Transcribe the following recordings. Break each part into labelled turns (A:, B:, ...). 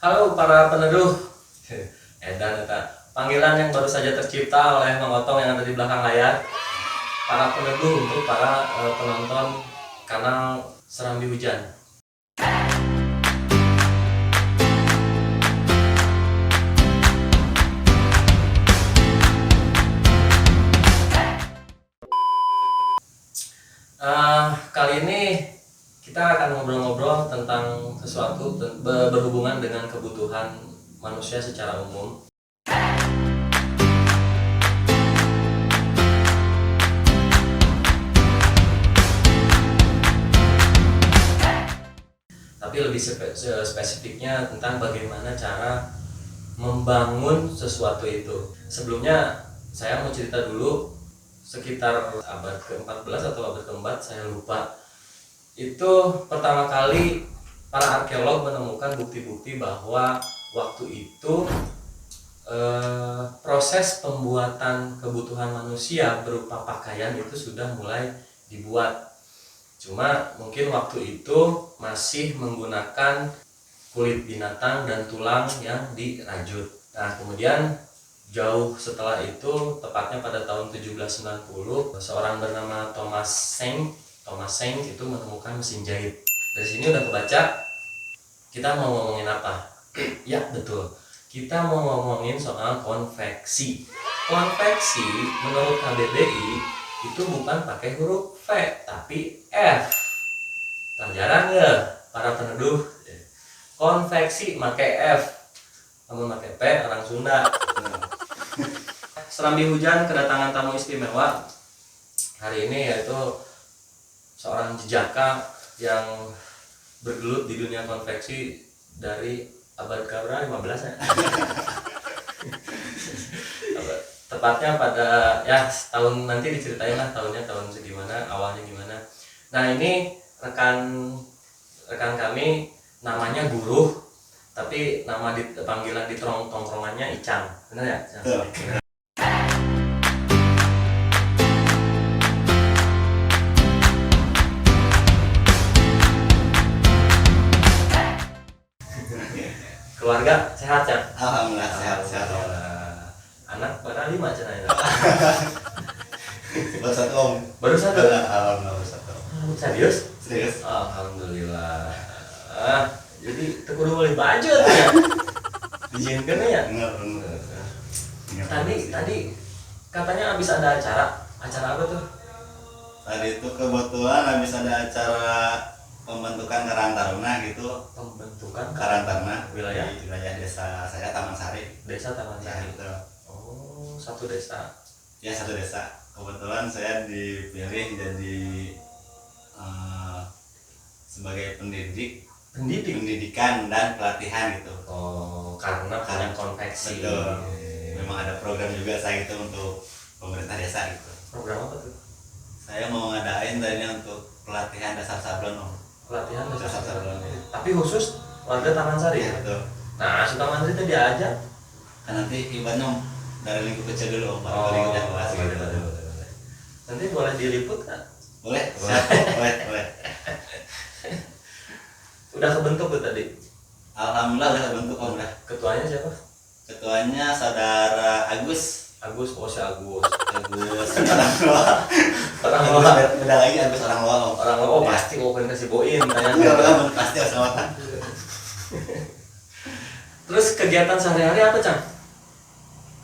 A: Halo para peneduh. Edan eta. Panggilan yang baru saja tercipta oleh Mang Otong yang ada di belakang layar. Para peneduh untuk para penonton kanal Serambi Hujan. Kali ini kita akan ngobrol-ngobrol tentang sesuatu berhubungan dengan kebutuhan manusia secara umum. Tapi lebih spesifiknya tentang bagaimana cara membangun sesuatu itu. Sebelumnya saya mau cerita dulu, sekitar abad ke-14 atau abad ke-4 saya lupa. Itu pertama kali para arkeolog menemukan bukti-bukti bahwa waktu itu proses pembuatan kebutuhan manusia berupa pakaian itu sudah mulai dibuat. Cuma mungkin waktu itu masih menggunakan kulit binatang dan tulang yang dirajut. Nah, kemudian jauh setelah itu, tepatnya pada tahun 1790, seorang bernama Thomas Saint itu menemukan mesin jahit. Dari sini udah kebaca kita mau ngomongin apa. Ya betul, kita mau ngomongin soal konveksi. Konveksi menurut KBBI itu bukan pakai huruf V tapi F. Pelajaran nggak para peneduh? Konveksi pakai F, namun pakai P orang Sunda. Serambi Hujan kedatangan tamu istimewa hari ini, yaitu seorang jejaka yang bergelut di dunia konveksi dari abad ke-15 ya. Tepatnya pada tahun, nanti diceritain lah tahun segimana, awalnya gimana. Nah, ini rekan kami namanya Guruh, tapi nama panggilan di tongkrongannya Icang. Benar ya? Keluarga sehat ya?
B: Alhamdulillah sehat.
A: Anak pada 5 cenanya.
B: Baru satu om.
A: Baru satu.
B: Alhamdulillah baru satu.
A: Serius?
B: Serius?
A: Alhamdulillah. Jadi tekudu beli baju tuh ya. Diizinkan ya?
B: Benar.
A: Tadi katanya habis ada acara. Acara apa tuh?
B: Tadi itu kebetulan habis ada acara pembentukan Karang Taruna gitu.
A: Pembentukan
B: Karang Taruna
A: wilayah
B: desa saya Taman Sari.
A: Desa Taman Sari.
B: Ya, betul.
A: Oh, satu desa.
B: Ya, satu desa. Kebetulan saya dipilih jadi sebagai pendidikan dan pelatihan gitu.
A: Oh, karena konveksi.
B: Betul. Memang ada program juga saya itu untuk pemerintah desa gitu.
A: Program apa tuh?
B: Saya mau ngadain tadinya untuk pelatihan dasar sablon om.
A: Pelatihan
B: Dasar sablon.
A: Tapi khusus warga Taman Sari ya?
B: Betul.
A: Nah, Taman Sari itu diajak.
B: Kan nanti ibaratnya om, dari lingkup kecil dulu om, baru
A: Oh,
B: lingkup yang luas gitu.
A: Nanti boleh diliput kan?
B: Boleh? Siap, boleh.
A: Udah kebentuk tuh tadi?
B: Alhamdulillah udah terbentuk om udah.
A: Ketuanya siapa?
B: Ketuanya saudara Agus.
A: Agus, oh si Agus.
B: Orang tua.
A: Orang luar.
B: Beda lagi Agus orang luar om.
A: Orang luar, oh pasti kan kasih boin.
B: Enggak, pasti harus ngawatan.
A: Terus kegiatan sehari-hari apa, Cang?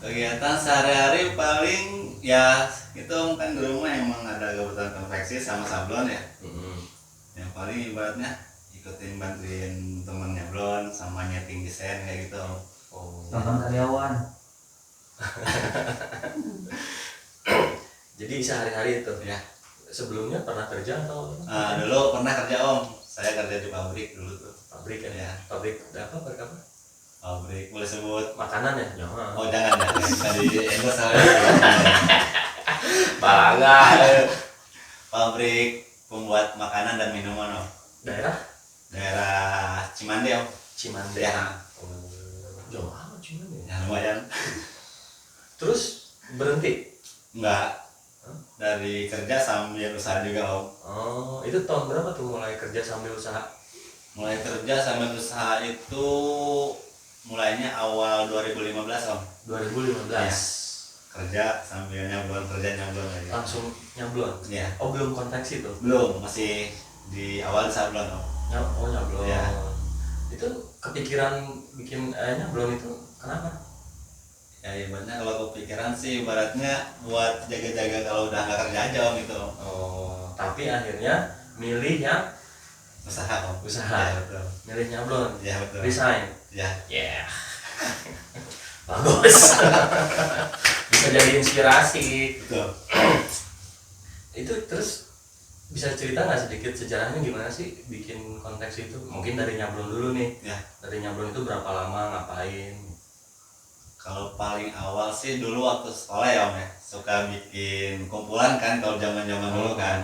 B: Kegiatan sehari-hari paling ya itu om, kan di rumah emang ada kebutuhan konveksi sama sablon ya. Yang paling ibaratnya bantuin temen nyablon sama nyeting desain kayak gitu.
A: Oh.
C: Nonton karyawan.
A: Jadi sehari-hari itu.
B: Ya.
A: Sebelumnya pernah kerja atau?
B: Dulu pernah kerja om. Saya kerja di pabrik dulu tuh.
A: Pabrik kan
B: Ya.
A: Pabrik apa?
B: Pabrik boleh sebut
A: Makanan ya? Jangan.
B: oh jangan tadi endorse saya.
A: Bangga.
B: Pabrik pembuat makanan dan minuman om. Daerah Cimande om.
A: Cimande.
B: Ya.
A: Oh, jauh amat Cimande.
B: Ya lumayan.
A: Terus berhenti?
B: Enggak. Dari kerja sambil usaha juga om.
A: Oh, itu tahun berapa tuh mulai kerja sambil usaha?
B: Mulai kerja sambil usaha itu mulainya awal 2015 om.
A: 2015.
B: Ya. Kerja sambil nyablon lagi.
A: Langsung nyablon.
B: Iya.
A: Oh, belum konveksi tuh.
B: Belum, masih di awal sablon om.
A: Oh, nyablon.
B: Ya.
A: Itu kepikiran bikin nyablon itu kenapa?
B: Ya ibaratnya kalau kepikiran sih ibaratnya buat jaga-jaga kalau udah nggak kerja aja om itu.
A: Oh, tapi akhirnya milih yang
B: Usaha om.
A: usaha.
B: Ya, betul.
A: Milih nyablon.
B: Ya betul.
A: Resign.
B: Ya.
A: Yeah. Bagus. Bisa jadi inspirasi.
B: Betul.
A: Itu terus bisa cerita nggak sedikit sejarahnya gimana sih bikin konteks itu? Mungkin dari nyablon dulu nih.
B: Ya.
A: Dari nyablon itu berapa lama ngapain?
B: Kalau paling awal sih dulu waktu sekolah ya om ya, suka bikin kumpulan kan kalau zaman-zaman dulu kan.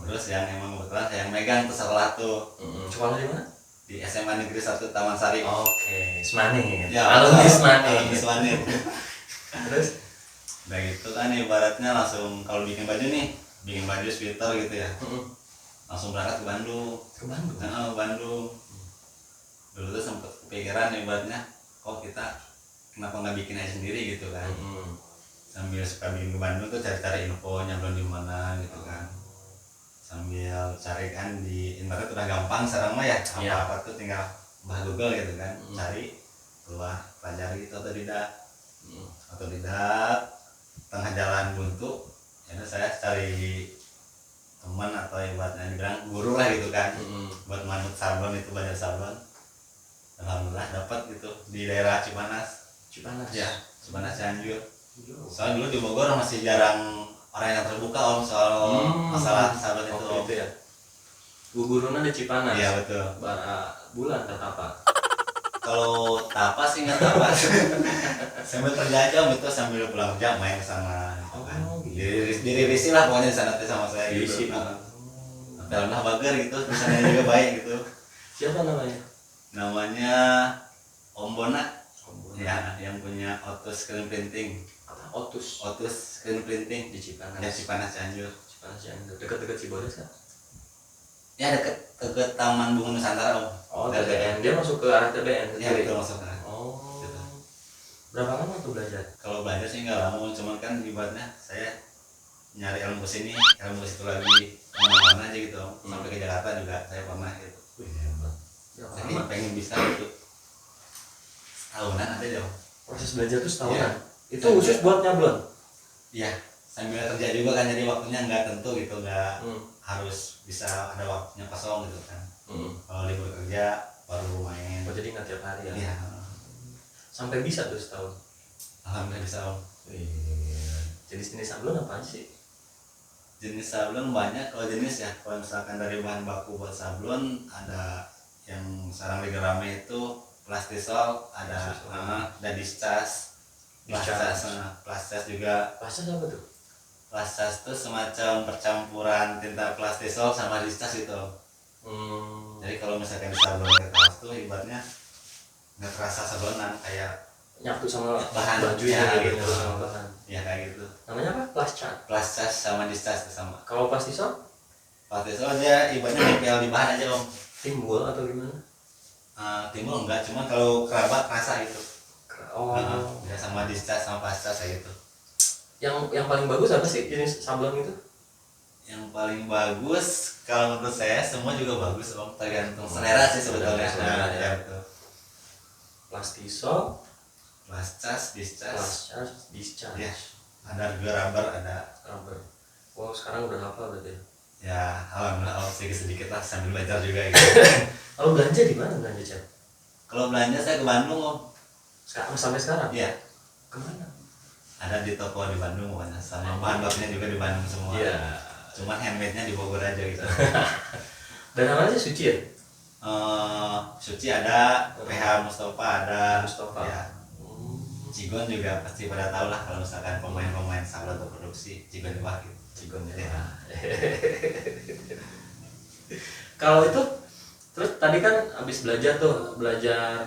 B: Terus yang emang kebetulan saya yang megang tuh sekolah tuh.
A: Sekolah di mana?
B: Di SMA Negeri 1 Taman Sari.
A: Oke, Semanit.
B: Ya,
A: Alumni
B: Alumni
A: Semanit.
B: Semanit.
A: Terus
B: Udah gitu kan ibaratnya langsung kalau bikin baju nih, bikin baju sweater gitu ya. Langsung berangkat ke Bandung.
A: ke Bandung.
B: Nah, Bandung. Dulu tuh sempet kepikiran ibaratnya, kok kita kenapa nggak bikin aja sendiri gitu kan. Sambil suka bikin ke Bandung tuh cari-cari info nyablon di mana gitu kan. Sambil cari kan di internet udah gampang sekarang mah ya, apa-apa tuh tinggal mbah Google gitu kan. Cari, keluar, pelajari itu otodidak. Tengah jalan buntu, ya saya cari teman atau ibaratnya dibilang guru lah gitu kan. Buat manut sablon itu, belajar sablon. Alhamdulillah dapat gitu di daerah Cipanas. Ya, Cipanas Cianjur. Soalnya dulu di Bogor masih jarang orang yang terbuka om soal masalah sablon itu.
A: Ya. Guguruna di Cipanas.
B: Iya betul.
A: Bulan apa?
B: Kalau tapas sih nggak tapas. Sambil kerja aja om itu, sambil pulang kerja main ke sana gitu kan. Dirisi lah pokoknya di sana tuh sama saya gitu. Alhamdulillah bager gitu, misalnya juga baik gitu.
A: Siapa namanya?
B: Namanya Om Bona. Ya, yang punya Otus Screen Printing.
A: Otus
B: Screen Printing
A: di Cipanas.
B: Ya, Cipanas Cianjur.
A: Dekat-dekat Cibodas kan?
B: Ya deket Taman Bunga Nusantara om.
A: Oh, TBN. Dia masuk ke arah TBN.
B: Ya betul masuk kan.
A: Oh.
B: Gitu.
A: Berapa lama tuh belajar?
B: Kalau belajar sih nggak lama, cuman kan ibaratnya saya nyari ilmu kesini, ilmu kesitu lagi, kemana-mana aja gitu om. Sampai ke Jakarta juga saya pernah gitu. Jadi pengen bisa gitu. Tahunan ada dong.
A: Proses belajar tuh setahunan.
B: Ya.
A: Itu khusus buat nyablon.
B: Iya, sambil kerja juga kan, jadi waktunya nggak tentu gitu, nggak harus bisa ada waktunya kosong gitu kan. Kalau libur kerja baru main.
A: Oh, jadi nggak tiap hari ya?
B: Iya.
A: Sampai bisa tuh setahun.
B: Alhamdulillah bisa om.
A: Jenis sablon apa sih?
B: Jenis sablon banyak. Kalau jenis ya, kalau misalkan dari bahan baku buat sablon ada yang sekarang lagi rame itu plastisol, ada discas, plastas juga.
A: Plastas apa tuh?
B: Plastas itu semacam percampuran tinta plastisol sama discas itu. Jadi kalau misalkan di sablon ke kaos tuh ibaratnya nggak terasa sablonan, kayak
A: nyatu sama
B: bahan
A: bajunya
B: gitu,
A: sama bahan.
B: Ya kayak gitu.
A: Namanya apa?
B: Plastas sama discas itu sama.
A: Kalau plastisol?
B: Plastisol aja ibaratnya nempel di bahan aja om.
A: Timbul atau gimana?
B: Timbul enggak, cuma kalau kerabat rasa gitu.
A: Oh.
B: Ya sama discas sama plastas kayak gitu.
A: Yang paling bagus apa sih jenis sablon itu?
B: Yang paling bagus kalau menurut saya semua juga bagus om, tergantung selera sih sebetulnya. Ya betul.
A: Plastisol,
B: Plastas, discas.
A: Ya.
B: Ada juga rubber, ada
A: rubber. Wow, sekarang udah hafal berarti.
B: Ya alhamdulillah om, sedikit lah sambil belajar juga gitu.
A: Kalau belanja di mana belanja Cep?
B: Kalau belanja saya ke Bandung om.
A: Sampai sekarang?
B: Iya.
A: Kemana?
B: Ada di toko di Bandung mana, sama bahan bakunya juga di Bandung semua.
A: Iya.
B: Cuman handmade-nya di Bogor aja gitu.
A: Dan namanya Suci ya?
B: Suci ada, PH Mustafa ada. Ya. Cigon juga pasti pada tahu lah kalau misalkan pemain-pemain sablon atau produksi Cigon Wah gitu.
A: Cigon ya. Kalau itu terus tadi kan habis belajar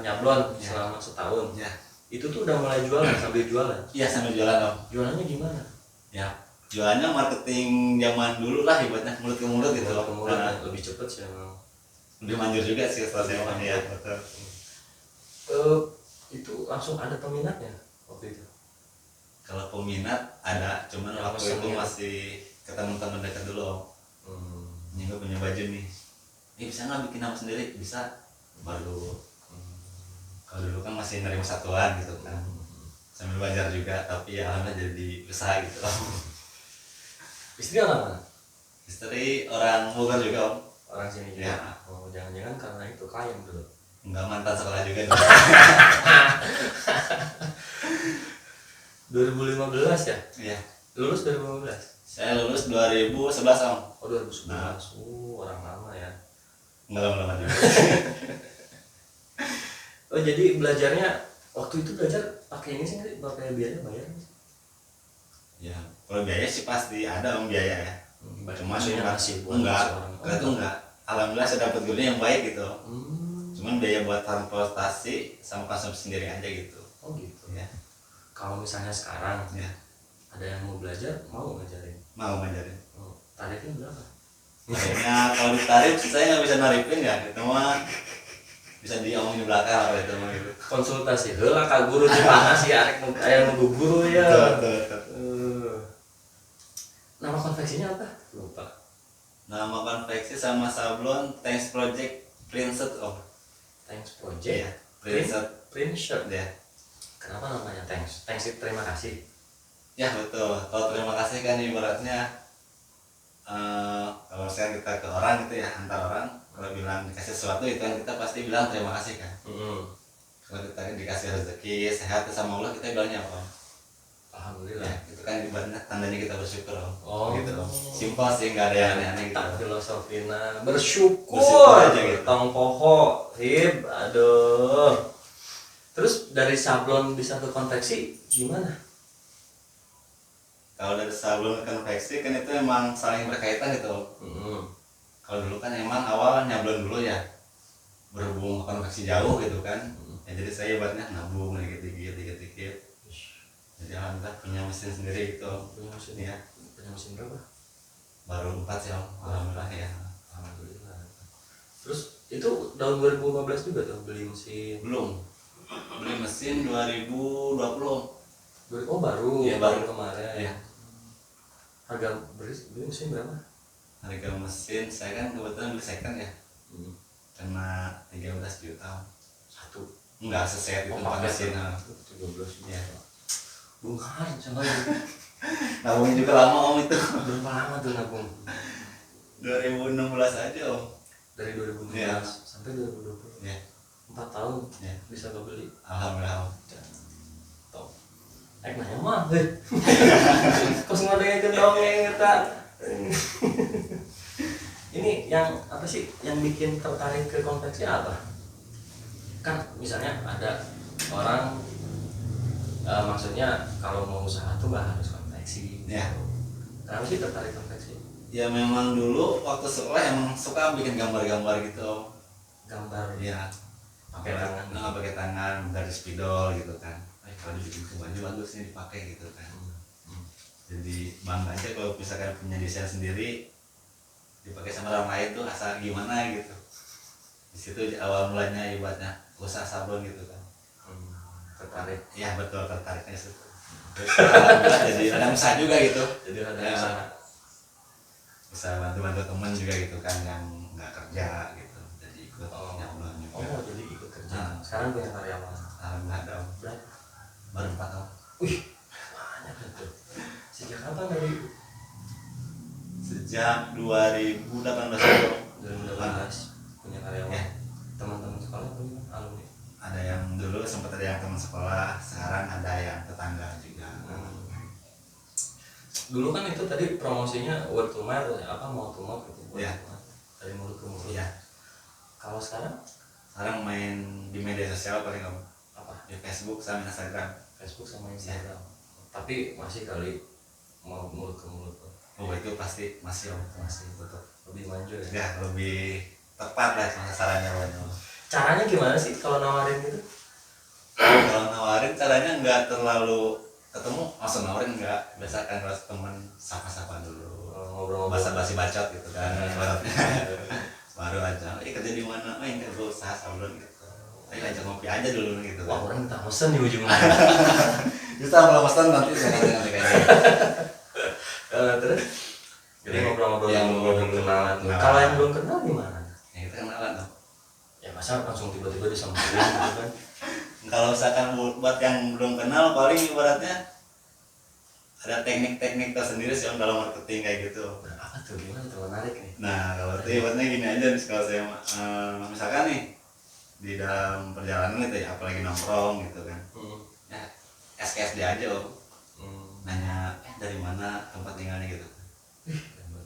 A: nyablon selama setahun.
B: Ya.
A: Itu tuh udah mulai jualan sambil jualan.
B: Iya sambil jualan om.
A: Jualannya gimana?
B: Ya jualannya marketing zaman dulu lah ibaratnya, mulut ke mulut gitu.
A: Mulut ke mulut lebih cepet sih emang.
B: Lebih manjur juga sih kalau saya ya betul.
A: langsung ada peminatnya waktu itu?
B: Kalau peminat ada, cuman
A: Yang
B: waktu itu
A: pesennya.
B: masih ke teman-teman dekat dulu Om. Ini gue punya baju nih, ini bisa nggak bikin nama sendiri? Bisa. Baru kalau dulu kan masih nerima satuan gitu kan, sambil belajar juga, tapi ya alhamdulillah jadi usaha gitu Om.
A: Istri orang mana?
B: Istri orang Bogor juga Om.
A: Orang sini juga.
B: Ya.
A: Oh, jangan-jangan karena itu klien dulu.
B: Enggak, mantan sekolah juga dong.
A: 2015 ya?
B: Iya.
A: Lulus 2015.
B: Saya lulus 2011 Om.
A: Oh 2011.
B: Nah.
A: Orang lama ya.
B: Enggak lama-lama juga.
A: Oh jadi belajarnya waktu itu belajar pakai ini sih nggak? Pakai biaya bayar nggak sih?
B: Ya, kalau biaya sih pasti ada Om, biaya ya. Cuma
A: maksudnya
B: cuma
A: masih buat
B: enggak,
A: seorang.
B: enggak tuh enggak. Alhamdulillah saya dapat gurunya yang baik gitu. Cuman biaya buat transportasi sama konsumsi sendiri aja gitu.
A: Oh gitu.
B: Ya,
A: Kalau misalnya sekarang
B: ya.
A: ada yang mau belajar, mau ngajarin.
B: Mau ngajarin.
A: Oh, tarifnya berapa?
B: Tarifnya kalau ditarik saya nggak bisa naripin ya, itu mah bisa diomongin di belakang apa itu mah gitu.
A: Konsultasi heula ka guru di mana sih arek nu aya nunggu guru ya.
B: Betul.
A: Nama konveksinya apa? Lupa.
B: Nama konveksi sama sablon Thanks Project Print Set Om.
A: Thanks Project.
B: Iya, print set
A: Print shirt.
B: ya.
A: Kenapa namanya thanks? Thanks itu terima kasih.
B: Ya betul. Kalau terima kasih kan ibaratnya kalau misalnya kita ke orang gitu ya, antar orang, kalau bilang dikasih sesuatu itu kan kita pasti bilang terima kasih kan. Kalau kita dikasih rezeki sehat sama Allah, kita bilangnya apa?
A: Alhamdulillah.
B: Ya, itu kan ibaratnya tandanya kita bersyukur Om.
A: Oh.
B: Gitu Om. Simpel sih, nggak ada yang aneh-aneh gitu.
A: Tak filosofina bersyukur,
B: Bersyukur aja gitu.
A: tong poho hib aduh. Terus dari sablon bisa ke konveksi gimana?
B: Kalau dari sablon ke konveksi kan itu emang saling berkaitan gitu Om. Kalau dulu kan emang awal nyablon dulu ya, berhubung konveksi jauh gitu kan. Ya, jadi saya ibaratnya nabung dikit-dikit. Jadi alhamdulillah punya mesin sendiri gitu Om.
A: Punya mesin
B: Ya,
A: punya mesin berapa?
B: baru 4 sih Om. Alhamdulillah ya.
A: Alhamdulillah. Terus itu tahun 2015 juga tuh beli mesin.
B: Belum. Beli mesin 2020 Om.
A: Oh baru.
B: Iya, baru.
A: Kemarin.
B: Iya.
A: Harga beli mesin berapa?
B: Harga mesin saya kan kebetulan beli second ya. Kena 13 juta Om.
A: Satu.
B: Enggak seset itu pakai mesin.
A: 13
B: Ya.
A: Bungkar sama
B: Nabungnya juga lama Om itu.
A: berapa lama tuh nabung?
B: 2016 aja Om.
A: Dari 2016
B: Iya.
A: sampai 2020.
B: Ya.
A: 4 tahun
B: Ya.
A: bisa kebeli.
B: Alhamdulillah Om.
A: Top. Nanya mah, heh. Kos ngodengin dongeng kita. Ini yang apa sih yang bikin tertarik ke konveksi apa? Kan misalnya ada orang maksudnya kalau mau usaha tuh nggak harus konveksi.
B: Ya.
A: Kenapa sih tertarik konveksi?
B: Ya memang dulu waktu sekolah emang suka bikin gambar-gambar gitu Om.
A: Gambar
B: Ya.
A: pakai tangan.
B: Nah, pakai tangan dari spidol gitu kan. Kalau dibikin ke baju bagus nih dipakai gitu kan. Jadi bangga aja kalau misalkan punya desain sendiri dipakai sama orang lain tuh asal gimana gitu. Di situ awal mulanya ibaratnya usaha sablon gitu kan.
A: Tertarik.
B: Ya betul, tertariknya situ. Terus alhamdulillah jadi ada usaha juga gitu.
A: Jadi ada
B: Ya.
A: usaha.
B: Bisa bantu-bantu temen juga gitu kan yang nggak kerja gitu. Jadi ikut nyablon juga.
A: Oh jadi ikut kerja.
B: Nah.
A: Sekarang punya karyawan.
B: Alhamdulillah ada Om.
A: Berapa?
B: Baru 4 tahun.
A: Wih banyak itu. Sejak kapan dari
B: Sejak 2018 Om.
A: 2018 punya karyawan?
B: Ya.
A: Teman-teman sekolah punya alumni.
B: Ada yang dulu sempat ada yang teman sekolah, sekarang ada yang tetangga juga.
A: Dulu kan itu tadi promosinya word to mouth apa mau to mouth gitu. Word
B: Iya.
A: to mouth. Dari mulut ke mulut.
B: Iya.
A: Kalau sekarang
B: Sekarang main di media sosial paling Om.
A: apa?
B: Di Facebook sama Instagram.
A: Facebook sama Instagram. Tapi masih kali mau mulut ke mulut.
B: Oh itu pasti masih Om, masih tetap.
A: Lebih maju ya.
B: Ya lebih tepat lah sasarannya Om.
A: Caranya gimana sih kalau nawarin gitu?
B: Kalau nawarin caranya nggak terlalu ketemu, langsung nawarin nggak. Biasa kan kalau teman sapa-sapa dulu.
A: Ngobrol-ngobrol.
B: Basa-basi bacot gitu kan. Ibaratnya. Baru aja, kerja di mana? Enggak, gue usaha sablon gitu. ayo ajak ngopi aja dulu gitu
A: Wah,
B: kan.
A: orang minta mesen di ujungnya.
B: Bisa kalau pesan nanti saya nanti kayak
A: Terus jadi ngobrol-ngobrol
B: yang
A: dulu, belum kenalan.
B: kenalan.
A: Kalau yang belum kenal gimana?
B: ya kita kenalan dong.
A: Ya masa langsung tiba-tiba disamperin gitu kan?
B: Kalau misalkan buat yang belum kenal paling ibaratnya ada teknik-teknik tersendiri sih Om dalam marketing kayak gitu.
A: Nah, apa tuh, gimana tuh, menarik nih.
B: Nah kalau itu ibaratnya gini aja nih, kalau saya misalkan nih di dalam perjalanan gitu ya, apalagi nongkrong gitu kan, ya SKSD aja Om, nanya dari mana tempat tinggalnya gitu.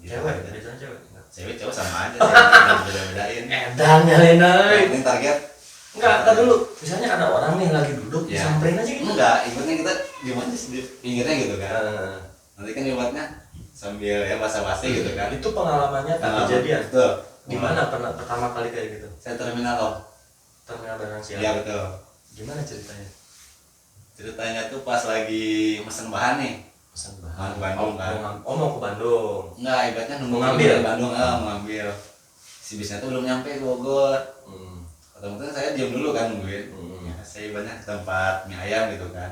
A: Cewek, biasanya cewek.
B: Cewek cowok sama aja sih, nggak beda-bedain.
A: Edan nyalin aja.
B: Yang penting target.
A: Enggak, entar dulu. Misalnya ada orang nih lagi duduk,
B: Ya.
A: disamperin aja gitu.
B: Enggak, ibaratnya kita gimana sih di pinggirnya gitu kan.
A: Nah,
B: Nanti kan ibaratnya sambil ya basa-basi gitu kan.
A: itu pengalamannya tak
B: Nah,
A: kejadian.
B: betul.
A: Di mana pernah pertama kali kayak gitu?
B: Saya terminal Om.
A: Terminal barang siapa?
B: Iya betul.
A: Gimana ceritanya?
B: Ceritanya tuh pas lagi mesen bahan nih.
A: Pesan
B: Mau
A: bahan.
B: ke Bandung kan.
A: Mau ke Bandung.
B: Enggak, ibaratnya nunggu
A: Mau ngambil?
B: di Bandung, mau ngambil. Si bisnya tuh belum nyampe ke Bogor. Otomatis saya diam dulu kan nungguin. Ya, saya ibaratnya ke tempat mie ayam gitu kan.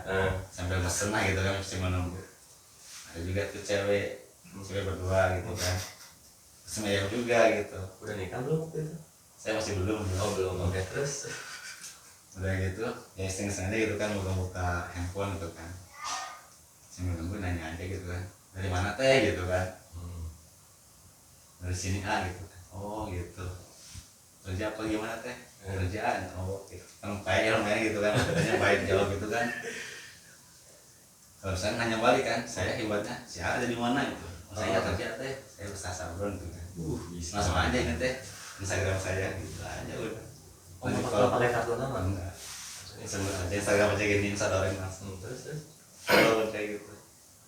B: Sambil mesen lah gitu kan, mesti menunggu. Ada juga tuh cewek berdua gitu kan. Mesen ayam juga gitu.
A: Udah nikah belum waktu itu?
B: Saya masih belum.
A: Oh belum. Oke, terus
B: Udah gitu, ya iseng-iseng aja gitu kan, buka-buka handphone gitu kan. Sambil nunggu nanya aja gitu kan. Dari mana teh gitu kan. Dari sini gitu kan. Oh gitu. Kerja apa gimana teh? Kerjaan. Oh gitu. Kan lumayan gitu kan. Katanya baik jawab gitu kan. Kalau saya nanya balik kan, saya hebatnya siapa ada di mana gitu. Oh, saya kerja teh, saya usaha sablon gitu kan.
A: bisa.
B: Langsung aja ini teh Instagram saya gitu aja udah.
A: Oh, kalau pakai kartu nama?
B: Enggak. Sebenarnya aja Instagram aja gini sadorin langsung.
A: Terus
B: Kalau kayak gitu.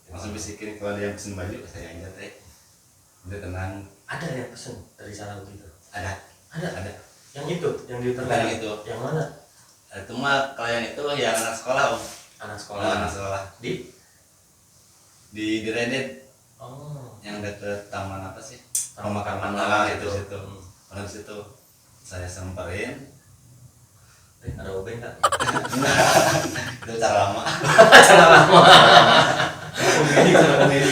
B: Langsung bisikin kalau dia pesen baju saya aja teh. Udah tenang.
A: ada yang pesen dari sana begitu?
B: Ada.
A: Yang itu, yang di
B: Bukan
A: terminal
B: yang itu.
A: Yang mana?
B: Itu mah kalau yang itu yang anak sekolah Om.
A: Anak sekolah.
B: Anak sekolah. Di Reddit
A: Oh.
B: yang deket taman apa sih?
A: Taman
B: Pemakaman
A: Pemakaman
B: itu
A: itu.
B: situ. Pada situ saya samperin.
A: Ada obeng nggak?
B: Itu cara lama.
A: Cara lama. Cara komedi.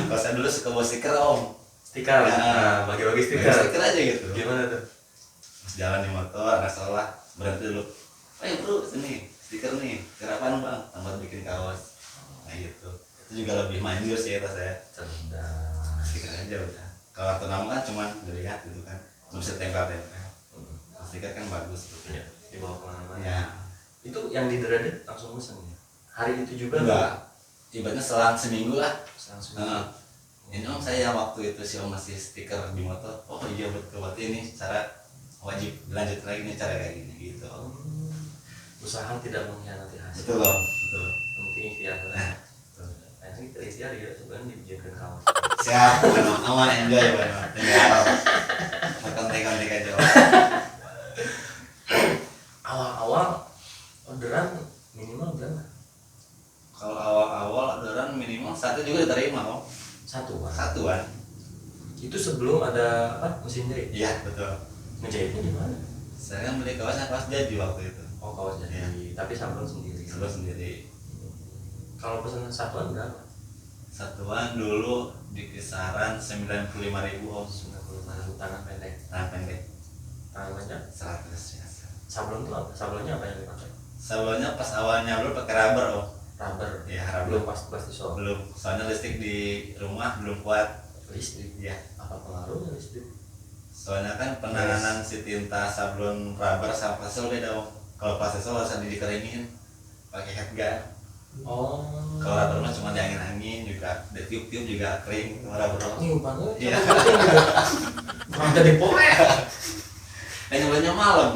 B: Kalau saya dulu suka bawa stiker Om.
A: Stiker.
B: Ya.
A: Nah, bagi-bagi
B: Stiker.
A: stiker.
B: Stiker aja gitu.
A: Gimana tuh?
B: Pas jalan di motor, anak sekolah berhenti dulu. Ayo bro, sini stiker nih. Stiker apaan bang? Tempat bikin kaos. Nah gitu. Itu juga lebih manjur sih kata saya.
A: Cerdas.
B: Stiker aja udah. Kalau kartu nama kan cuma dilihat gitu kan. Bisa tempel-tempel. Stiker kan bagus gitu.
A: Iya, dibawa kemana-mana.
B: Ya.
A: Itu yang di Reddit langsung pesen ya? Hari itu juga?
B: Enggak. Ibaratnya selang seminggu lah.
A: Langsung.
B: Ini Om saya waktu itu si Om masih stiker di motor. Oh iya betul, berarti ini cara wajib lanjut lagi nih cara kayak gini gitu.
A: Usaha tidak mengkhianati hasil.
B: Betul Om, betul.
A: Penting ikhtiar. Nah, ini ikhtiar ya sebenarnya dibiarkan kawan.
B: Siap, aman enjoy banget. Tinggal kontek-kontek aja.
A: Awal-awal orderan minimal berapa?
B: Kalau awal-awal orderan minimal satu juga diterima Om.
A: Satuan.
B: Satuan.
A: Itu sebelum ada apa? Mesin jahit.
B: Iya betul.
A: Ngejahitnya di mana?
B: Saya kan beli kaosnya kaos jadi waktu itu.
A: Oh, kaos jadi. Tapi sablon sendiri.
B: Sablon sendiri.
A: Kalau pesanan satuan berapa?
B: Satuan dulu di kisaran 95.000 Om.
A: 95.000 tangan pendek.
B: Tangan pendek
A: Tangan panjang.
B: 100 ya.
A: Sablon itu apa? Sablonnya apa yang dipakai?
B: Sablonnya pas awalnya dulu pakai rubber Om.
A: Rubber.
B: Ya rubber.
A: Belum pasti sol.
B: Belum. Soalnya listrik di rumah belum kuat.
A: Listrik.
B: Ya.
A: Apa pengaruhnya listrik?
B: Soalnya kan penanganan si tinta sablon rubber sama plastisol beda Om. Kalau plastisol harus dikeringin pakai heat gun.
A: Oh.
B: Kalau rubber mah cuma diangin-angin juga, ditiup-tiup juga kering. Kalau rubber mah
A: Nyimpan tuh.
B: Iya.
A: Bukan jadi poe.
B: nyoblonnya malam.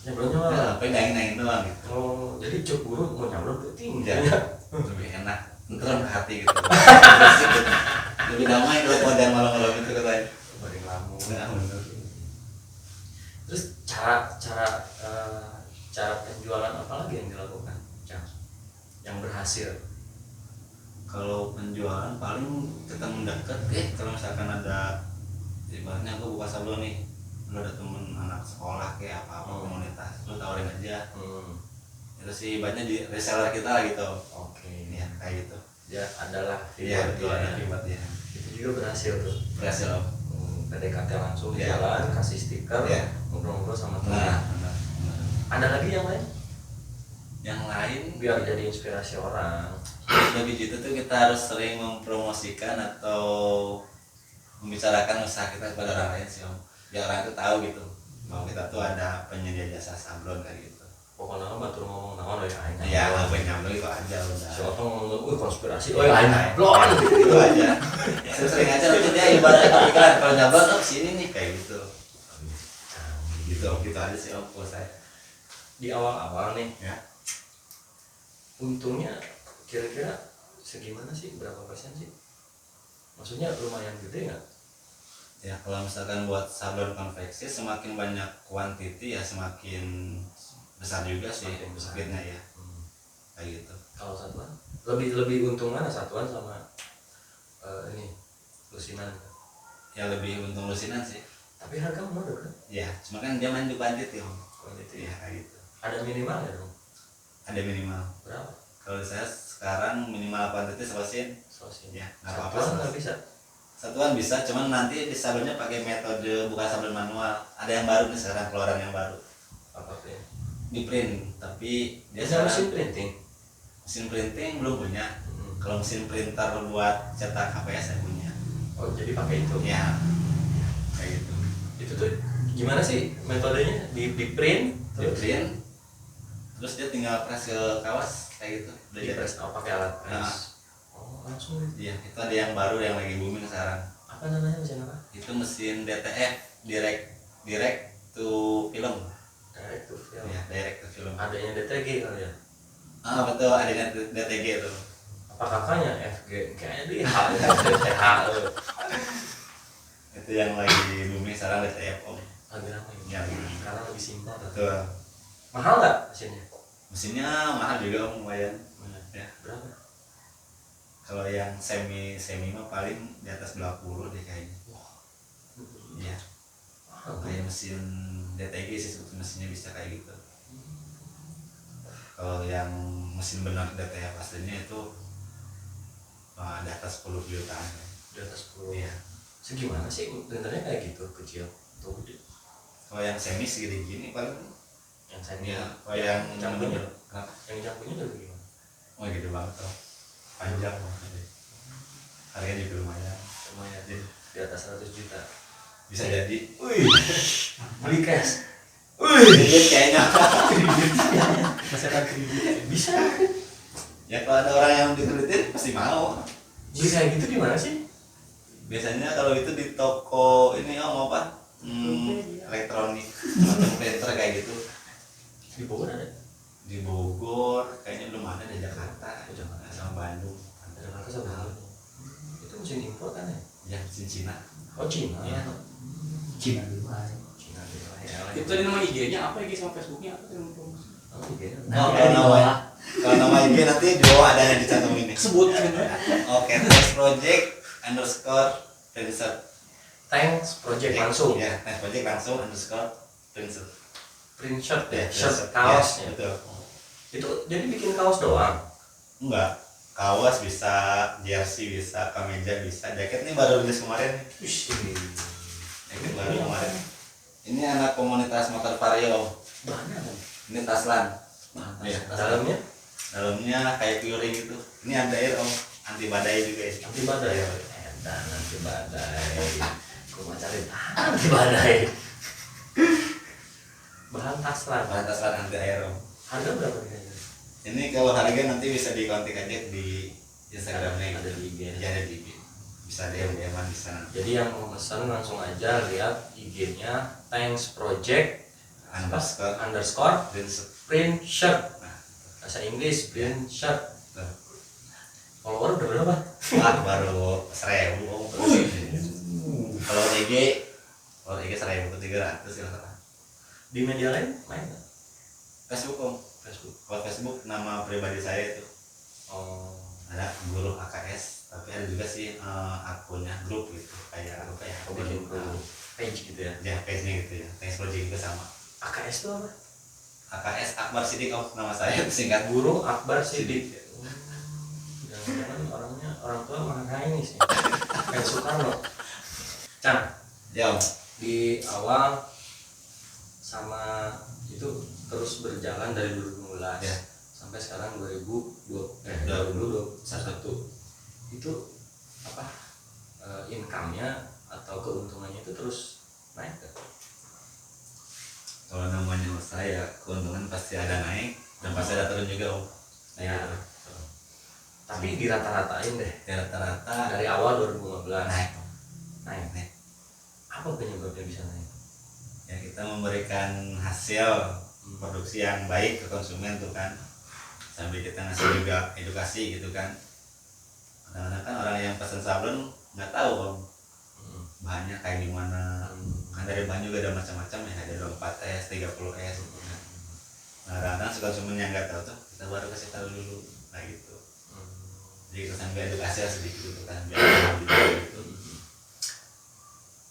A: Nyablonnya malah.
B: Ya, apa diangin-angin doang gitu.
A: Oh, jadi cuk guru mau nyablon ke tinggi.
B: Ya, lebih enak, tenteram ke hati gitu. Lebih damai kalau kodan malam-malam itu katanya.
A: Baring lamun.
B: Nah, bener.
A: Terus cara penjualan apa lagi yang dilakukan, Cang? Yang berhasil?
B: Kalau penjualan paling kita mendekat kalau misalkan ada ibaratnya aku buka sablon nih lu ada temen anak sekolah kayak apa komunitas lu tawarin aja. Itu sih ibaratnya di reseller kita lah gitu.
A: Oke.
B: Ya kayak gitu.
A: Ya adalah
B: Iya betul ada
A: ya.
B: ribet ya.
A: Itu juga berhasil tuh.
B: Berhasil om.
A: PDKT langsung
B: Iya.
A: jalan, kasih stiker,
B: Iya.
A: ngobrol-ngobrol sama teman.
B: Nah, benar.
A: Ada lagi yang lain?
B: Yang lain
A: Biar jadi inspirasi orang.
B: lebih gitu tuh kita harus sering mempromosikan atau membicarakan usaha kita kepada orang lain sih om. Biar orang itu tahu gitu bahwa kita tuh ada penyedia jasa sablon kayak gitu.
A: Pokoknya batur ngomong naon we aing.
B: Ya apa nyampe itu aja udah.
A: Si Otong ngomong, konspirasi. Oh aing nyablon.
B: Itu aja. Sering aja nanti dia ibaratnya kepikiran kalau nyablon oh sini nih kayak gitu. Gitu om, gitu aja sih om kalau saya.
A: Di awal-awal nih,
B: Ya.
A: untungnya kira-kira segimana sih? Berapa persen sih? Maksudnya lumayan gede nggak?
B: Ya kalau misalkan buat sablon konveksi semakin banyak kuantiti ya semakin besar juga sih
A: Semakin besar.
B: profitnya ya kayak gitu.
A: Kalau satuan? Lebih untung mana satuan sama ini lusinan?
B: Ya lebih untung lusinan sih.
A: Tapi harga murah kan?
B: Ya cuma kan dia main di kuantiti om.
A: Kuantiti.
B: Ya kayak gitu.
A: Ada minimalnya dong.
B: Ada minimal.
A: Berapa?
B: Kalau di saya sekarang minimal kuantiti sosin.
A: Sosin.
B: Ya nggak apa-apa.
A: Satuan nggak bisa.
B: Satuan bisa, cuman nanti di sablonnya pakai metode bukan sablon manual. Ada yang baru nih sekarang keluaran yang baru.
A: Apa tuh?
B: Di print, tapi dia
A: Bisa
B: sekarang
A: mesin printing.
B: mesin printing belum punya. Kalau mesin printer buat cetak HPS saya punya.
A: Oh jadi pakai itu?
B: Ya, kayak gitu.
A: Itu tuh gimana sih metodenya? Di print,
B: Di print, terus dia tinggal press ke kawas kayak gitu. Udah
A: di
B: jadi.
A: press, pakai alat press.
B: Nah.
A: Oh langsung.
B: Iya, itu ada yang baru yang lagi booming sekarang.
A: Apa namanya mesin apa?
B: Itu mesin DTF, direct to film.
A: Direct to film.
B: Ya, direct to film.
A: Adanya DTG kali ya?
B: Ah betul, adanya DTG tuh.
A: Apa kakaknya FG? Kayaknya dia DTH.
B: Itu yang lagi booming sekarang DTF om.
A: Lagi apa ini?
B: Ya,
A: Karena lebih simpel.
B: betul.
A: Mahal nggak mesinnya?
B: Mesinnya mahal juga om, lumayan. Ya.
A: Berapa?
B: Kalau yang semi mah paling di atas 20 deh kayaknya. Iya.
A: Mahal.
B: Kayak mesin DTG sih sebetulnya mesinnya bisa kayak gitu. Kalau yang mesin benar DTF aslinya itu di atas 10 jutaan.
A: Di atas 10.
B: Iya.
A: Segimana sih? Benarnya kayak gitu kecil. Tuh gede.
B: Kalau yang semi segini gini paling.
A: Yang saya
B: Ya, kalau yang
A: campurnya.
B: Kenapa?
A: Yang campurnya tuh gimana?
B: Oh gede banget tuh. Panjang banget. Harganya juga lumayan.
A: Lumayan. Di atas 100 juta.
B: Bisa jadi.
A: Wih. Beli cash.
B: Kredit kayaknya.
A: Masyarakat kredit. Bisa.
B: Ya kalau ada orang yang dikreditin pasti mau.
A: Beli kayak gitu di mana sih?
B: Biasanya kalau itu di toko ini om apa? Elektronik, semacam printer kayak gitu.
A: Di Bogor ada.
B: Di Bogor kayaknya belum ada di Jakarta.
A: Oh, Jakarta.
B: Sama Bandung.
A: Jakarta sama. Itu mesin impor kan ya?
B: Ya mesin Cina.
A: Oh Cina.
B: Iya.
C: Cina dulu aja.
A: Cina dulu ya.
C: Itu tadi nama IG-nya apa IG sama Facebook-nya apa tadi promosi?
A: Oh iya.
B: Oh, kalau nama IG nanti di bawah ada yang dicantumin ini.
C: Sebutkan.
B: Oke, Thanks Project _ Prinsip.
A: Thanks Project langsung.
B: Ya, Thanks Project langsung _ Prinsip.
A: Print shirt ya,
B: Ya,
A: shirt
B: prinsip.
A: kaos
B: Ya,
A: ya.
B: betul.
A: Itu jadi bikin kaos doang.
B: Enggak, kaos bisa, jersey bisa, kemeja bisa, jaket ini baru rilis kemarin. Jaket baru kemarin. Ini anak komunitas motor vario.
A: Bahannya apa?
B: Ini taslan.
A: Ya,
B: Tas
A: dalamnya
B: dalamnya kayak curing gitu. Ini ada air om, anti badai juga ya.
A: anti badai. Dan anti badai. Gua mau cari anti badai. Bahan taslan.
B: Bahan taslan anti air om.
A: Harga berapa nih?
B: Ini kalau harga nanti bisa dikontak aja di Instagramnya.
A: Ada di IG.
B: Ya, ada di IG. Bisa DM-an di sana.
A: Jadi yang mau pesan langsung aja lihat IG-nya Thanks Project
B: _ Prinsip.
A: print shirt.
B: Nah,
A: Bahasa Inggris print shirt.
B: tuh.
A: Follower udah berapa?
B: Baru 1000 om. Kalau IG 1.300 ya.
A: Di media lain main nggak?
B: Facebook om.
A: Facebook.
B: Kalau Facebook nama pribadi saya itu
A: Oh.
B: ada Guru AKS, tapi ada juga sih akunnya grup gitu kayak apa ya?
A: Oh, bikin grup. page gitu ya.
B: Ya page-nya gitu ya, teknis project juga sama.
A: AKS itu apa?
B: AKS Akbar Sidik om, nama saya singkat.
A: Guru Akbar Sidik. Jangan-jangan orangnya orang tua mana ini sih, kayak Soekarno. Cang,
B: Ya om.
A: di awal sama itu terus berjalan dari 2015
B: Ya.
A: sampai sekarang 2021 itu apa income-nya atau keuntungannya itu terus naik kan?
B: Kalau namanya usaha ya keuntungan pasti ada naik dan pasti ada turun juga om.
A: Ya. Tapi di rata-ratain deh
B: Ya rata-rata
A: dari awal 2015
B: naik om.
A: naik.
B: Naik.
A: Apa penyebabnya bisa naik?
B: Ya kita memberikan hasil produksi yang baik ke konsumen tuh kan, sambil kita ngasih juga edukasi gitu kan. Kadang-kadang kan orang yang pesan sablon nggak tahu om bahannya kayak gimana. Kan dari bahan juga ada macam-macam ya, ada 24S, 30S gitu kan. Nah kadang-kadang si konsumen yang nggak tahu tuh kita baru kasih tahu dulu kayak gitu. Jadi kita sambil edukasi sedikit gitu kan biar gitu.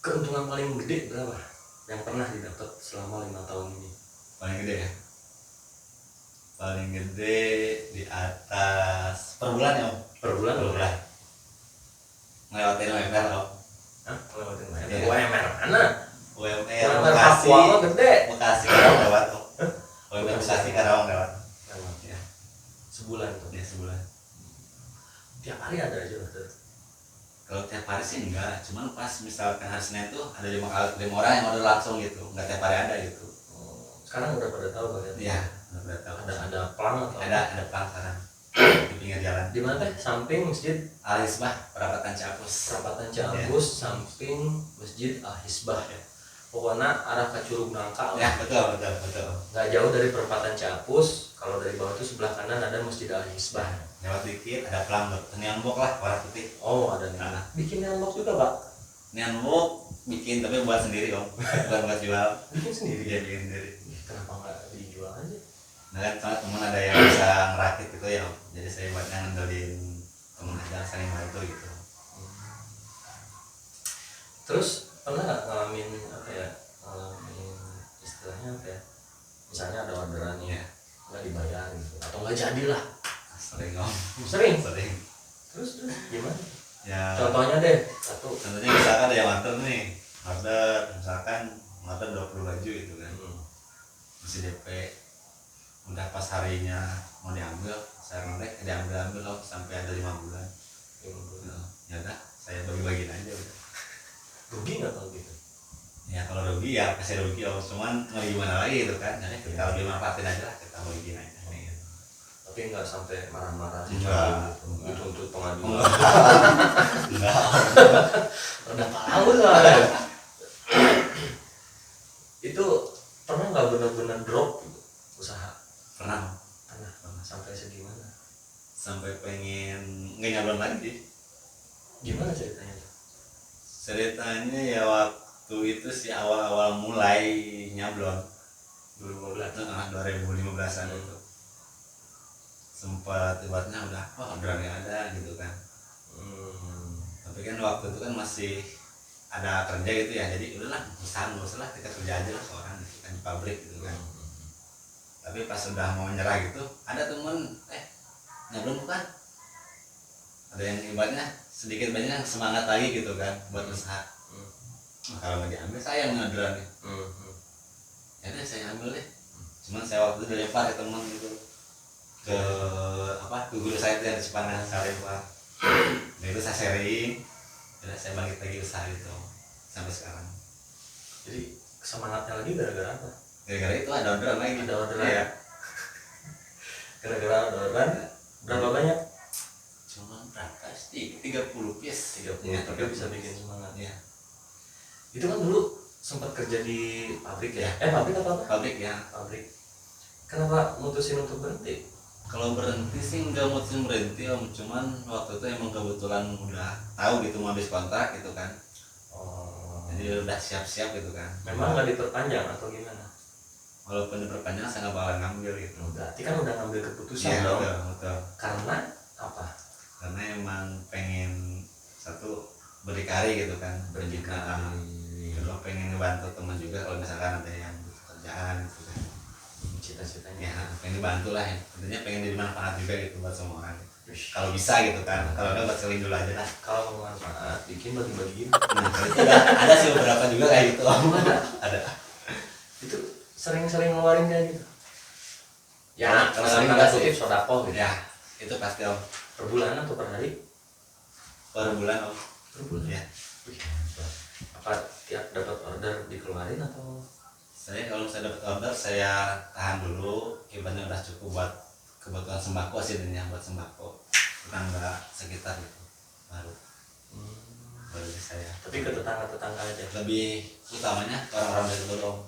A: Keuntungan paling gede berapa yang pernah didapat selama 5 tahun ini?
B: Paling gede ya, paling gede di atas per bulan ya om.
A: Per bulan?
B: Per bulan ngelewatin UMR om.
A: Hah? Ngelewatin mana?
B: Iya.
A: UMR mana?
B: UMR
A: UMR
B: Bekasi,
A: Papua mah gede.
B: Bekasi Karawang lewat om. UMR Bekasi Karawang lewat
A: Lewat.
B: ya.
A: Sebulan tuh.
B: Ya sebulan.
A: Tiap hari ada aja lah tuh.
B: Kalau tiap hari sih enggak, cuman pas misalkan hari Senin tuh ada 5 orang yang order langsung gitu, enggak tiap hari ada gitu.
A: Sekarang udah pada tahu kalian?
B: Iya, udah tahu.
A: Ada plang atau
B: Ada pelang sekarang di pinggir jalan.
A: di mana teh? Samping masjid
B: Al-Hisbah Perapatan Ciapus.
A: Perapatan Ciampus, samping masjid Al-Hisbah ya. Pokoknya arah ke Curug Nangka
B: Ya
A: lah.
B: betul.
A: Nggak jauh dari perempatan Ciampus. Kalau dari bawah itu sebelah kanan ada masjid Al-Hisbah.
B: Lewat dikit ada pelang nianbok lah warna putih.
A: Oh ada nih.
B: Nah.
A: Bikin handbox juga pak?
B: Nianbok bikin tapi buat sendiri om, bukan buat jual.
A: Bikin sendiri.
B: Dia bikin sendiri.
A: Ih, kenapa nggak dijual aja?
B: Nah kan sama teman ada yang bisa ngerakit gitu ya om, jadi saya buatnya ngandelin temen aja saling bantu gitu.
A: Terus pernah nggak ngalamin apa ya? Ngalamin istilahnya apa ya? Misalnya ada orderan nih
B: Ya
A: nggak dibayar gitu atau nggak jadi lah?
B: sering om.
A: Sering.
B: Terus
A: Gimana?
B: ya
A: Contohnya deh satu.
B: contohnya misalkan ada yang order nih, misalkan order 20 baju gitu kan, masih DP, udah pas harinya mau diambil saya ngondek diambil loh sampai ada 5 bulan. Ya udah saya bagi-bagiin aja udah.
A: Rugi nggak kalau gitu?
B: Ya kalau rugi ya pasti rugi om, cuman mau gimana lagi gitu kan, jadi kita lebih manfaatin aja lah, kita bagiin aja gitu.
A: Tapi nggak sampai marah-marah
B: Enggak.
A: gitu, dituntut pengadilan.
B: Enggak.
A: Udah tahu lah. Itu pernah nggak benar-benar drop gitu, usaha?
B: Pernah
A: Pernah. Sampai segimana?
B: sampai pengen nggak nyablon lagi.
A: Gimana ceritanya?
B: Ceritanya ya waktu itu sih awal-awal mulai nyablon
A: 2015.
B: 2015an itu sempat ibaratnya udah orderan nggak ada gitu kan. Tapi kan waktu itu kan masih ada kerja gitu ya, jadi udahlah usaha nggak usah lah, kita kerja aja lah seorang gitu kan di pabrik gitu kan. Tapi pas udah mau nyerah gitu ada temen nyablon bukan, ada yang ibaratnya sedikit banyak semangat lagi gitu kan buat usaha. Nah, kalau nggak diambil sayang orderannya. Ya udah saya ambil deh, cuman saya waktu itu dilempar ke teman gitu, ke guru saya itu yang di Cipanas, saya lempar. Nah itu saya sharing, udah saya bangkit lagi usaha itu sampai sekarang.
A: Jadi semangatnya lagi gara-gara apa?
B: Gara-gara itu ada orderan lagi.
A: Ada orderan.
B: Ya.
A: Gara-gara ada orderan. Berapa banyak?
B: Cuman berapa sih? 30 piece.
A: 30.
B: Ya,
A: Tapi bisa bikin semangat.
B: Ya.
A: Itu kan dulu sempat kerja di pabrik ya? Pabrik apa?
B: Pabrik ya.
A: Pabrik. Kenapa mutusin untuk berhenti?
B: Kalau berhenti sih nggak mutusin berhenti om, cuman waktu itu emang kebetulan udah tahu gitu mau habis kontrak gitu kan. Jadi udah siap-siap gitu kan.
A: Memang nggak diperpanjang atau gimana?
B: Walaupun diperpanjang saya nggak bakalan ngambil gitu.
A: Berarti kan udah ngambil keputusan
B: Iya
A: dong.
B: betul.
A: Karena apa?
B: Karena emang pengen satu berdikari gitu kan.
A: Berdikari.
B: Kedua juga pengen ngebantu teman juga kalau misalkan ada yang butuh kerjaan gitu kan.
A: Cita-citanya
B: Ya pengen dibantu lah ya. Tentunya pengen jadi manfaat juga gitu buat semua orang. Kalau bisa gitu kan. Kalau enggak buat selin dulu aja lah.
A: kalau bermanfaat bikin bagi-bagiin.
B: Nah, kalau itu ada sih beberapa juga kayak gitu. Ada.
A: Itu sering-sering ngeluarin kayak gitu ya,
B: Kalau
A: dalam
B: sering
A: tanda
B: pasti.
A: kutip sodako gitu
B: Ya, itu pasti om.
A: per bulan atau per hari?
B: Per bulan om.
A: Per bulan
B: Ya.
A: Wih, apa tiap dapat order dikeluarin atau
B: Saya kalau saya dapat order saya tahan dulu. Ibaratnya udah cukup buat kebutuhan sembako sih intinya buat sembako. Tetangga sekitar gitu. Baru saya.
A: tapi ke tetangga-tetangga aja
B: Lebih utamanya ke orang-orang dekat dulu om.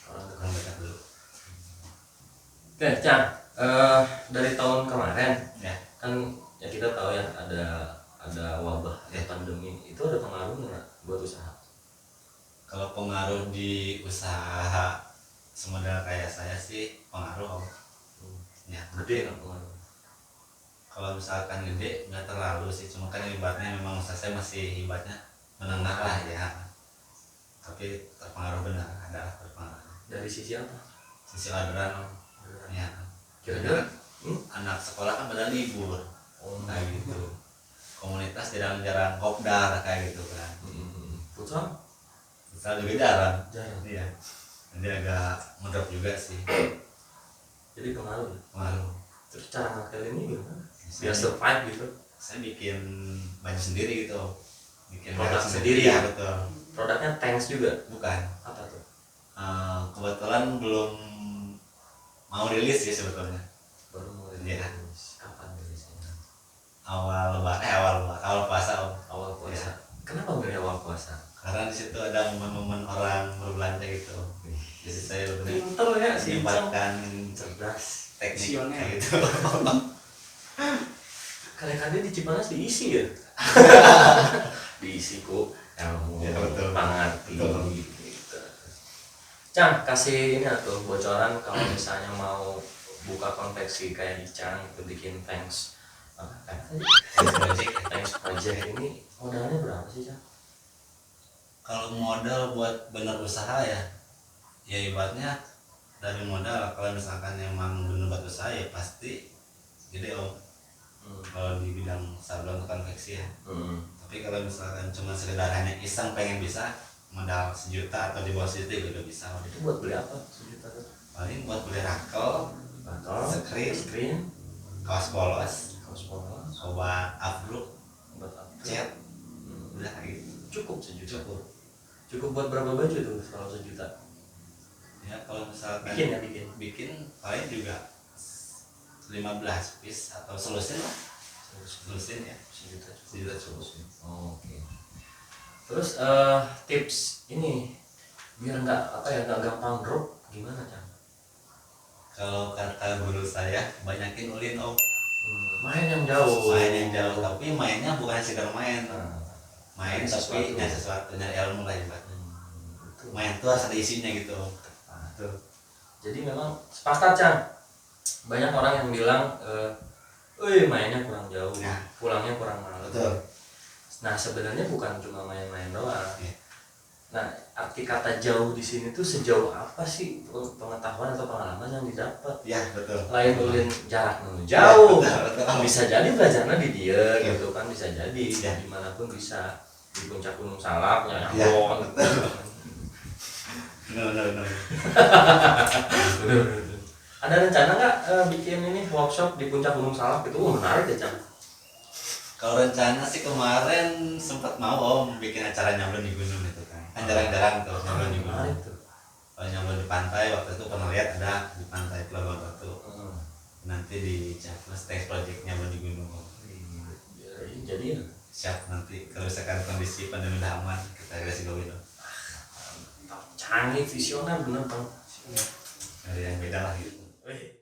A: orang
B: Orang dekat dulu.
A: Oke, Cang, dari tahun kemarin
B: Ya.
A: kan ya kita tahu ya ada wabah ya pandemi itu ada pengaruh nggak buat usaha?
B: Kalau pengaruh di usaha semodal kayak saya sih pengaruh om. Ya,
A: Gede nggak pengaruh?
B: kalau misalkan gede nggak terlalu sih, cuma kan ibaratnya memang usaha saya masih ibaratnya menengah lah ya. Tapi terpengaruh benar, ada terpengaruh.
A: Dari sisi apa?
B: Sisi orderan om. Ya.
A: Kira-kira?
B: Anak sekolah kan pada libur
A: Oh,
B: kayak gitu. Komunitas jarang-jarang kopdar kayak gitu kan.
A: Futsal?
B: Misal juga jarang.
A: Jarang.
B: Iya. Jadi agak ngedrop juga sih.
A: Jadi pengaruh. Ya?
B: Pengaruh.
A: Terus cara ngakalinnya gimana? Biar
B: Saya,
A: survive gitu.
B: saya bikin baju sendiri gitu. Bikin
A: Produk
B: merek
A: sendiri
B: ya
A: ya?
B: betul.
A: Produknya tanks juga.
B: Bukan.
A: Apa tuh?
B: Kebetulan belum mau rilis sih sebetulnya.
A: Baru mulai
B: Iya.
A: rilis. Kapan rilisnya?
B: Awal puasa om.
A: Awal puasa.
B: Iya.
A: Kenapa milih awal puasa?
B: Karena di situ ada momen-momen orang berbelanja gitu. Jadi saya benar
A: Pinter ya si Cang.
B: menyempatkan
A: Cerdas.
B: teknik
C: Visioner.
B: kayak gitu.
A: Kali-kali di Cipanas diisi ya? Diisi kok ilmu
B: Ya, betul.
A: pangarti
B: Betul.
A: gitu. Cang, kasih ini atau bocoran kalau misalnya mau buka konveksi kayak Icang itu bikin tanks
B: Project.
A: tanks project ini modalnya berapa sih Cang?
B: Kalau modal buat bener usaha ya ibaratnya dari modal kalau misalkan emang bener buat usaha ya pasti gede om. Kalau di bidang sablon atau konveksi ya. Tapi kalau misalkan cuma sekedar hanya iseng pengen bisa modal 1 juta atau di bawah situ juga bisa.
A: Itu buat beli apa? Sejuta tuh?
B: Paling buat beli rakel,
A: Botol,
B: Screen.
A: screen,
B: kaos polos,
A: kaos polos,
B: obat afro,
A: obat apa?
B: cat, udah kayak gitu.
A: Cukup sejuta. Cukup buat berapa baju tuh kalau sejuta?
B: Ya kalau misalkan
A: Bikin ya bikin.
B: bikin paling juga 15 piece atau selusin lah. Selusin ya.
A: Sejuta.
B: Sejuta cukup.
A: Oh, oke. Terus tips ini biar nggak gampang drop gimana Cang?
B: Kalau kata guru saya banyakin ulin om.
A: Main yang jauh.
B: Main yang jauh, tapi mainnya bukan sekedar main. Main
A: Nyari
B: tapi
A: sesuatu.
B: nyari sesuatu, nyari ilmu lah ya.
A: Betul.
B: Main tuh harus ada isinya gitu.
A: Tuh. Jadi memang sepakat Cang. Banyak orang yang bilang, mainnya kurang jauh,
B: Nah.
A: pulangnya kurang malam.
B: Betul.
A: Nah sebenarnya bukan cuma main-main doang.
B: Iya.
A: Nah arti kata jauh di sini tuh sejauh apa sih pengetahuan atau pengalaman yang didapat?
B: Ya betul.
A: Lain ulin jarak nu jauh,
B: Ya, betul.
A: bisa jadi belajarnya di dia
B: Iya.
A: gitu kan, bisa jadi
B: Iya.
A: dimanapun bisa di puncak gunung salak
B: Iya,
A: nyambon.
B: Benar.
A: Ada rencana nggak bikin ini workshop di puncak gunung salak itu? Menarik ya Cang.
B: Kalau rencana sih kemarin sempat mau om bikin acara nyablon di gunung itu kan. Kan jarang-jarang tuh nyablon di gunung.
A: Menarik tuh.
B: Kalau nyablon di pantai waktu itu pernah lihat ada di pantai Pelabuhan Batu. Nanti di Capres Thanks Project nyablon di gunung.
A: Jadi ya.
B: Siap nanti kalau misalkan kondisi pandemi udah aman kita kasih go itu.
A: Canggih visioner bener Bang.
B: Ada yang beda lah gitu.
A: Wih,